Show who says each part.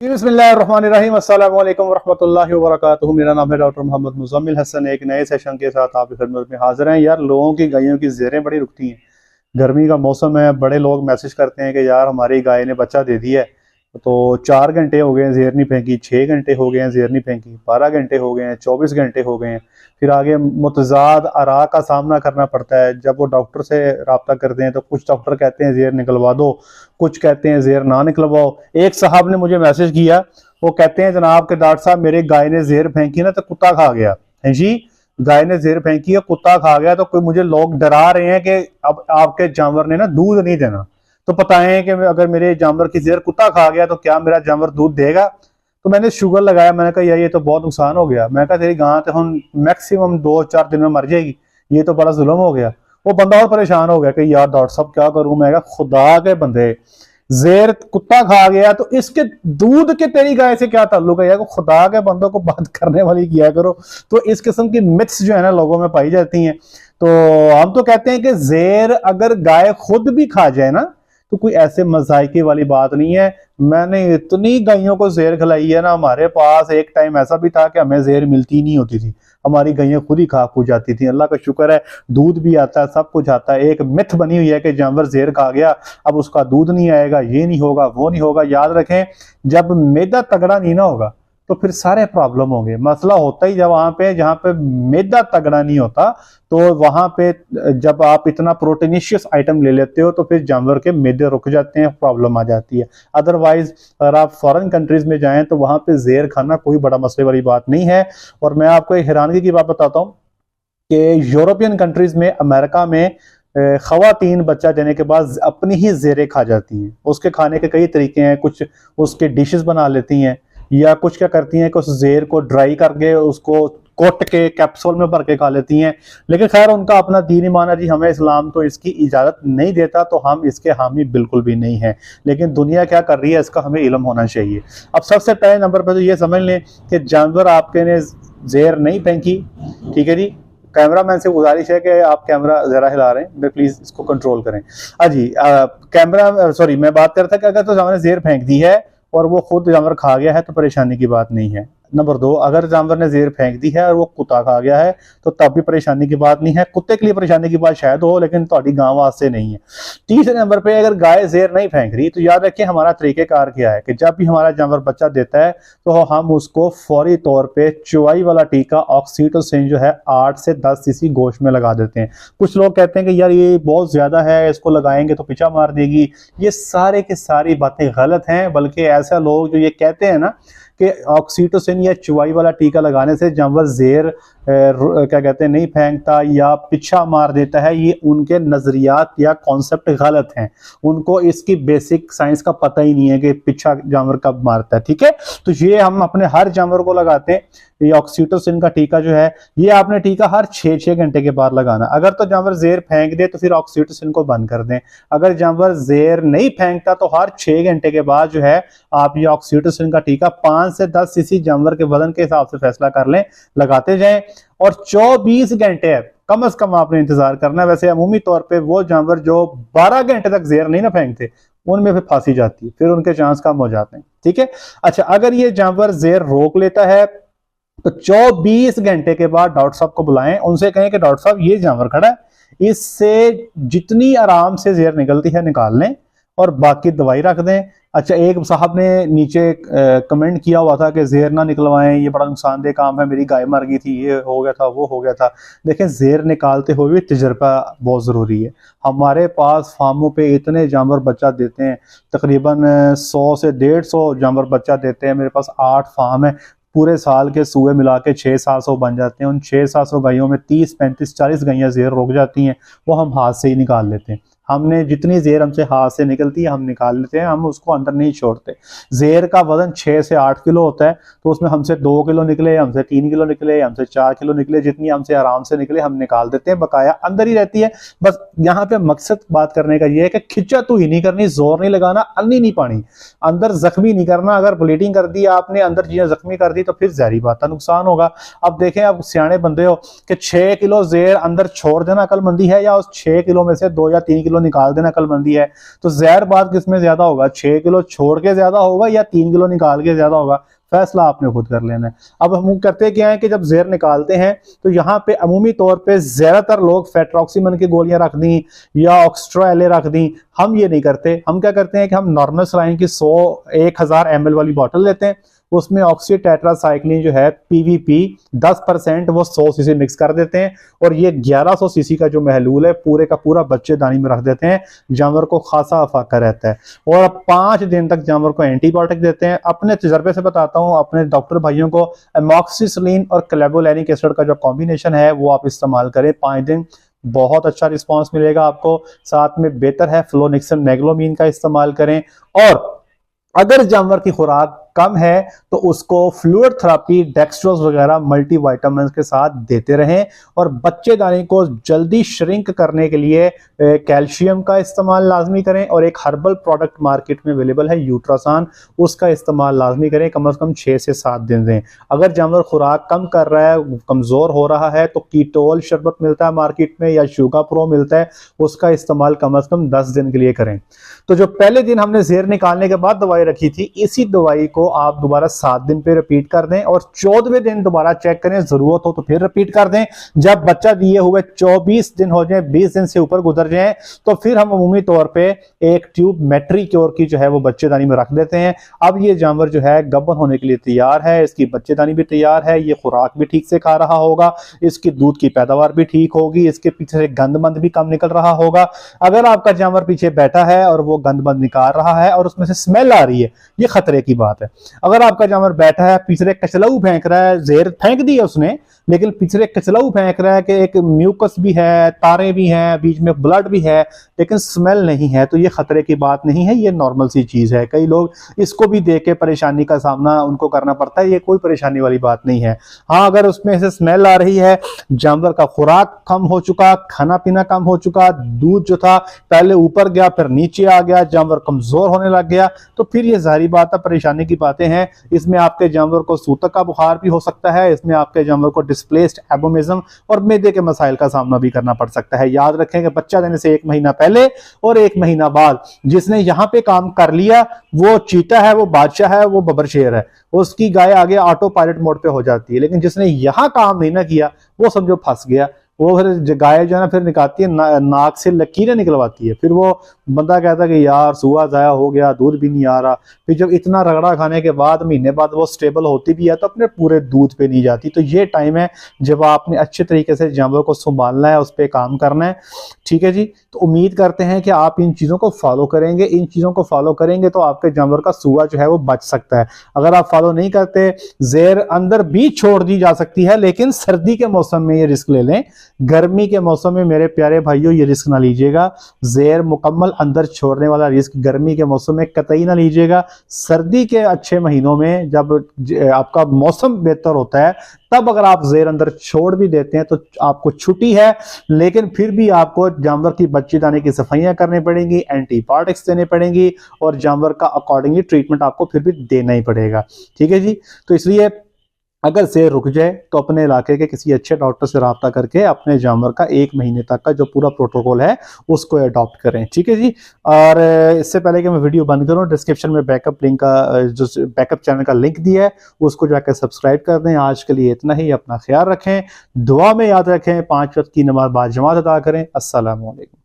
Speaker 1: बिस्मिल्लाहिर्रहमानिर्रहीम अस्सलामु अलैकुम वरहमतुल्लाहि वबरकातुहू। मेरा नाम है डॉक्टर मोहम्मद मुज़म्मिल हसन। एक नए सेशन के साथ आपकी खिदमत में हाजिर हैं। यार, लोगों की गायों की ज़ेरें बड़ी रुकती हैं। गर्मी का मौसम है, बड़े लोग मैसेज करते हैं कि यार हमारी गाय ने बच्चा दे दिया है, तो 4 घंटे हो गए हैं ज़ेर नहीं फेंकी, 6 घंटे हो गए हैं ज़ेर नहीं फेंकी, 12 घंटे हो गए हैं, 24 घंटे हो गए हैं। फिर आगे मुतज़ाद आरा का सामना करना पड़ता है। जब वो डॉक्टर से रब्ता करते हैं तो कुछ डॉक्टर कहते हैं ज़ेर निकलवा दो, कुछ कहते हैं ज़ेर ना निकलवाओ। एक साहब ने मुझे मैसेज किया, वो कहते हैं जनाब के डॉक्टर साहब मेरे गाय ने ज़ेर फेंकी ना तो कुत्ता खा गया है जी। गाय ने ज़ेर फेंकी है, कुत्ता खा गया। तो कोई मुझे लोग डरा रहे हैं कि अब आपके जानवर ने ना दूध नहीं देना, तो बताएं कि अगर मेरे जानवर की ज़ेर कुत्ता खा गया तो क्या मेरा जानवर दूध देगा। तो मैंने शुगर लगाया, मैंने कहा यार ये तो बहुत नुकसान हो गया। मैं कहा तेरी गां तो हम मैक्सिमम 2-4 दिन में मर जाएगी, ये तो बड़ा जुल्म हो गया। वो बंदा और परेशान हो गया कि यार डॉक्टर साहब क्या करूं। मैं कहा खुदा के बंदे, ज़ेर कुत्ता खा गया तो इसके दूध के तेरी गाय से क्या ताल्लुक है यार। खुदा के बंदों को बात करने वाली किया करो। तो इस किस्म की मिथ्स जो है ना लोगों में पाई जाती हैं। तो हम तो कहते हैं कि ज़ेर अगर गाय खुद भी खा जाए ना तो कोई ऐसे मजाइके वाली बात नहीं है। मैंने इतनी गायों को ज़ेर खिलाई है ना, हमारे पास एक टाइम ऐसा भी था कि हमें ज़ेर मिलती नहीं होती थी, हमारी गायें खुद ही खा खू जाती थी। अल्लाह का शुक्र है दूध भी आता है, सब कुछ आता है। एक मिथ बनी हुई है कि जानवर ज़ेर खा गया अब उसका दूध नहीं आएगा, ये नहीं होगा, वो नहीं होगा। याद रखें, जब मैदा तगड़ा नहीं ना होगा तो फिर सारे प्रॉब्लम होंगे। मसला होता ही जब वहां पे जहां पे मैदा तगड़ा नहीं होता, तो वहां पे जब आप इतना प्रोटीनिशियस आइटम ले लेते हो तो फिर जानवर के मैदे रुक जाते हैं, प्रॉब्लम आ जाती है। अदरवाइज अगर आप फॉरेन कंट्रीज में जाएं तो वहां पे ज़ेर खाना कोई बड़ा मसले वाली बात नहीं है। और मैं आपको एक हैरानगी की बात बताता हूँ कि यूरोपियन कंट्रीज में, अमेरिका में खवातीन बच्चा देने के बाद अपनी ही ज़ेरें खा जाती हैं। उसके खाने के कई तरीके हैं, कुछ उसके डिशेस बना लेती हैं, या कुछ क्या करती हैं कि उस ज़ेर को ड्राई करके उसको कोट के कैप्सूल में भर के खा लेती हैं। लेकिन खैर उनका अपना दीन ईमान है जी, हमें इस्लाम तो इसकी इजाज़त नहीं देता, तो हम इसके हामी बिल्कुल भी नहीं हैं। लेकिन दुनिया क्या कर रही है इसका हमें इल्म होना चाहिए। अब सबसे पहले नंबर पर तो ये समझ लें कि जानवर आपके ने ज़ेर नहीं फेंकी, ठीक है जी। कैमरा मैन से गुजारिश है कि आप कैमरा ज़रा हिला रहे हैं, प्लीज़ इसको कंट्रोल करें। जी कैमरा सॉरी, मैं बात कर रहा था कि अगर तो जानवर ने ज़ेर फेंक दी है और वो खुद जानवर खा गया है तो परेशानी की बात नहीं है। नंबर 2, अगर जानवर ने ज़ेर फेंक दी है और वो कुत्ता खा गया है तो तब भी परेशानी की बात नहीं है। कुत्ते के लिए परेशानी की बात शायद हो, लेकिन ਤੁਹਾਡੀ गांव वास्ते नहीं है। तीसरे नंबर पे अगर गाय ज़ेर नहीं फेंक रही तो याद रखिए हमारा तरीक़ेकार क्या है कि जब भी हमारा जानवर बच्चा देता है तो हम उसको फौरी तौर पे चुवाई वाला टीका ऑक्सीटोसिन जो है 8 से 10 सीसी गोश्त में लगा देते हैं। कुछ लोग कहते हैं कि यार ये बहुत ज़्यादा है, इसको लगाएंगे तो पीछा मार देगी। ये सारे की सारी बातें गलत हैं। बल्कि ऐसा लोग जो ये कहते हैं ना कि ऑक्सीटोसिन या चुवाई वाला टीका लगाने से जानवर ज़ेर क्या कहते हैं नहीं फेंकता या पीछा मार देता है, ये उनके नज़रियात या कॉन्सेप्ट गलत हैं। उनको इसकी बेसिक साइंस का पता ही नहीं है कि पीछा जानवर कब मारता है, ठीक है। तो ये हम अपने हर जानवर को लगाते हैं। ये ऑक्सीटोसिन का टीका जो है ये आपने टीका हर 6-6 घंटे के बाद लगाना। अगर तो जानवर ज़ेर फेंक दे तो फिर ऑक्सीटोसिन को बंद कर दें। अगर जानवर ज़ेर नहीं फेंकता तो हर 6 घंटे के बाद जो है आप ये ऑक्सीटोसिन का टीका 5 से 10 सीसी जानवर के वजन के हिसाब से फैसला कर लें, लगाते जाएं। और 24 घंटे है कम से कम आपने इंतजार करना है। वैसे अमूमी तौर पे वो जानवर जो 12 घंटे तक ज़ेर नहीं ना फेंकते उनमें फिर फांसी जाती है, फिर उनके चांस कम हो जाते हैं, ठीक है। अच्छा, अगर ये जानवर ज़ेर रोक लेता है तो 24 घंटे के बाद डॉक्टर साहब को बुलाएं, उनसे कहें कि डॉक्टर साहब ये जानवर खड़ा है, इससे जितनी आराम से ज़ेर निकलती है निकाल लें और बाकी दवाई रख दें। अच्छा, एक साहब ने नीचे कमेंट किया हुआ था कि ज़ेर ना निकलवाएं, ये बड़ा नुकसानदेह काम है, मेरी गाय मर गई थी, ये हो गया था, वो हो गया था। देखें, ज़ेर निकालते हुए तजर्बा बहुत ज़रूरी है। हमारे पास फार्मों पे इतने जानवर बच्चा देते हैं, तकरीबन 100 से 150 जानवर बच्चा देते हैं। मेरे पास 8 फार्म है, पूरे साल के सूए मिला के 600-700 बन जाते हैं। उन 600-700 गायों में 30-35-40 गायें ज़ेर रोक जाती हैं, वो हम हाथ से ही निकाल लेते हैं। हमने जितनी ज़ेर हमसे हाथ से निकलती है हम निकाल लेते हैं, हम उसको अंदर नहीं छोड़ते। ज़ेर का वजन 6 से 8 किलो होता है, तो उसमें हमसे 2 किलो निकले, हमसे 3 किलो निकले, हमसे 4 किलो निकले, जितनी हमसे आराम से निकले हम निकाल देते हैं, बकाया अंदर ही रहती है। बस यहाँ पे मकसद बात करने का ये है कि खिंचा तू ही नहीं करनी, जोर नहीं लगाना, अन्नी नहीं पानी, अंदर जख्मी नहीं करना। अगर ब्लीडिंग कर दी आपने, अंदर चीजें जख्मी कर दी तो फिर ज़ाहिर बात है नुकसान होगा। अब देखें, आप सियाने बंदे हो कि 6 किलो ज़ेर अंदर छोड़ देना अकलमंदी है, या उस 6 किलो में से 2 या 3 किलो किलो निकाल देना अक्लमंदी है। तो ज़ाहिर बात किसमें ज्यादा होगा, 6 किलो छोड़ के ज्यादा होगा या 3 किलो निकाल के ज्यादा होगा, फैसला आपने खुद कर लेना है। अब हम करते क्या है कि जब ज़ेर निकालते हैं तो यहाँ पे अमूमी तौर पे ज्यादातर लोग फेट्रोक्सीमन की गोलियां रख दी या ऑक्स्ट्रा रख दी। हम ये नहीं करते, हम क्या करते हैं कि हम नॉर्मल सलाइन की 1000 ml वाली बॉटल लेते हैं, उसमें ऑक्सी टेट्रासाइक्लिन जो है पीवीपी 10% वो 100 सीसी मिक्स कर देते हैं और ये 1100 सीसी का जो महलूल है पूरे का पूरा बच्चेदानी में रख देते हैं। जानवर को खासा अफाका रहता है और 5 दिन तक जानवर को एंटीबायोटिक देते हैं। अपने तजर्बे से बताता हूँ, अपने डॉक्टर भाइयों को एमॉक्सिसिलिन और क्लेबुलैनिक एसिड का जो कॉम्बिनेशन है वो आप इस्तेमाल करें 5 दिन, बहुत अच्छा रिस्पांस मिलेगा आपको। साथ में बेहतर है फ्लोनिक्सिन नेग्लोमीन का इस्तेमाल करें। और अगर जानवर की खुराक कम है तो उसको फ्लूइड थेरेपी, डेक्स्ट्रोज वगैरह मल्टीविटामिन के साथ देते रहें। और बच्चेदानी को जल्दी श्रिंक करने के लिए कैल्शियम का इस्तेमाल लाजमी करें। और एक हर्बल प्रोडक्ट मार्केट में अवेलेबल है यूट्रासान, उसका इस्तेमाल लाजमी करें, कम से कम 6 से 7 दिन दें। अगर जानवर खुराक कम कर रहा है, कमजोर हो रहा है, तो कीटोल शरबत मिलता है मार्केट में या शुगा प्रो मिलता है, उसका इस्तेमाल कम से कम 10 दिन के लिए करें। तो जो पहले दिन हमने ज़ेर निकालने के बाद दवाई रखी थी, इसी दवाई को आप दोबारा 7 दिन पे रिपीट कर दें और 14वें दिन दोबारा चेक करें, जरूरत हो तो फिर रिपीट कर दें। जब बच्चा दिए हुए 24 दिन हो जाए, 20 दिन से ऊपर गुजर जाए, तो फिर हम अमूमी तौर पे एक ट्यूब मेट्रिक्योर की जो है वो बच्चेदानी में रख देते हैं। अब ये जानवर जो है गब्बर होने के लिए तैयार है, इसकी बच्चेदानी भी तैयार है, ये खुराक भी ठीक से खा रहा होगा, इसकी दूध की पैदावार भी ठीक होगी, इसके पीछे से गंदमंद भी कम निकल रहा होगा। अगर आपका जानवर पीछे बैठा है और वो गंदमंद निकाल रहा है और उसमें से स्मेल आ रही है, ये खतरे की बात है। अगर आपका जानवर बैठा है, पिछले कचलाऊ फेंक रहा है, ज़ेर फेंक दी है उसने, लेकिन पिछले कचलाऊ फेंक रहा है कि एक म्यूकस भी है, तारे भी हैं, बीच में ब्लड भी है, लेकिन स्मेल नहीं है, तो ये खतरे की बात नहीं है, ये नॉर्मल सी चीज है। कई लोग इसको भी देख के परेशानी का सामना उनको करना पड़ता है, ये कोई परेशानी वाली बात नहीं है। हाँ, अगर उसमें से स्मेल आ रही है, जानवर का खुराक कम हो चुका, खाना पीना कम हो चुका, दूध जो था पहले ऊपर गया फिर नीचे आ गया, जानवर कमजोर होने लग गया, तो फिर ये जाहिर बात है परेशानी की बातें हैं। इसमें आपके जानवर को सूतक का बुखार भी हो सकता है, इसमें आपके जानवर को डिस्प्लेस्ड एबोमिज्म और मैदे के मसाइल का सामना भी करना पड़ सकता है। याद रखें कि बच्चा देने से 1 महीना पहले और 1 महीना बाद जिसने यहां पे काम कर लिया वो चीता है, वो बादशाह है, वो बबर शेर है, उसकी गाय आगे ऑटो पायलट मोड पे हो जाती है। लेकिन जिसने यहां काम नहीं ना किया वो समझो फंस गया। वो फिर गाय जो है ना फिर निकालती है, नाक से लकीरें निकलवाती है, फिर वो बंदा कहता है कि यार सुआ जाया हो गया, दूध भी नहीं आ रहा। फिर जब इतना रगड़ा खाने के बाद महीने बाद वो स्टेबल होती भी है तो अपने पूरे दूध पे नहीं जाती। तो ये टाइम है जब आपने अच्छे तरीके से जानवर को संभालना है, उस पर काम करना है। ठीक है जी, तो उम्मीद करते हैं कि आप इन चीज़ों को फॉलो करेंगे। इन चीज़ों को फॉलो करेंगे तो आपके जानवर का सुआ जो है वो बच सकता है। अगर आप फॉलो नहीं करते, ज़ेर अंदर भी छोड़ दी जा सकती है, लेकिन सर्दी के मौसम में ये रिस्क ले लें। गर्मी के मौसम में मेरे प्यारे भाइयों ये रिस्क ना लीजिएगा। ज़ेर मुकम्मल अंदर छोड़ने वाला रिस्क गर्मी के मौसम में कतई ना लीजिएगा। सर्दी के अच्छे महीनों में जब आपका मौसम बेहतर होता है, तब अगर आप ज़ेर अंदर छोड़ भी देते हैं तो आपको छुट्टी है, लेकिन फिर भी आपको जानवर की बच्चेदानी की सफाइयां करनी पड़ेंगी, एंटीबायोटिक्स देने पड़ेंगी और जानवर का अकॉर्डिंगली ट्रीटमेंट आपको फिर भी देना ही पड़ेगा। ठीक है जी, तो इसलिए अगर ज़ेर रुक जाए तो अपने इलाके के किसी अच्छे डॉक्टर से रब्ता करके अपने जानवर का 1 महीने तक का जो पूरा प्रोटोकॉल है उसको अडॉप्ट करें। ठीक है जी, और इससे पहले कि मैं वीडियो बंद करूं, डिस्क्रिप्शन में बैकअप लिंक का जो बैकअप चैनल का लिंक दिया है उसको जाकर सब्सक्राइब कर दें। आज के लिए इतना ही, अपना ख्याल रखें, दुआ में याद रखें, 5 वक्त की नमाज बाद जमात अदा करें। अस्सलामु अलैकुम।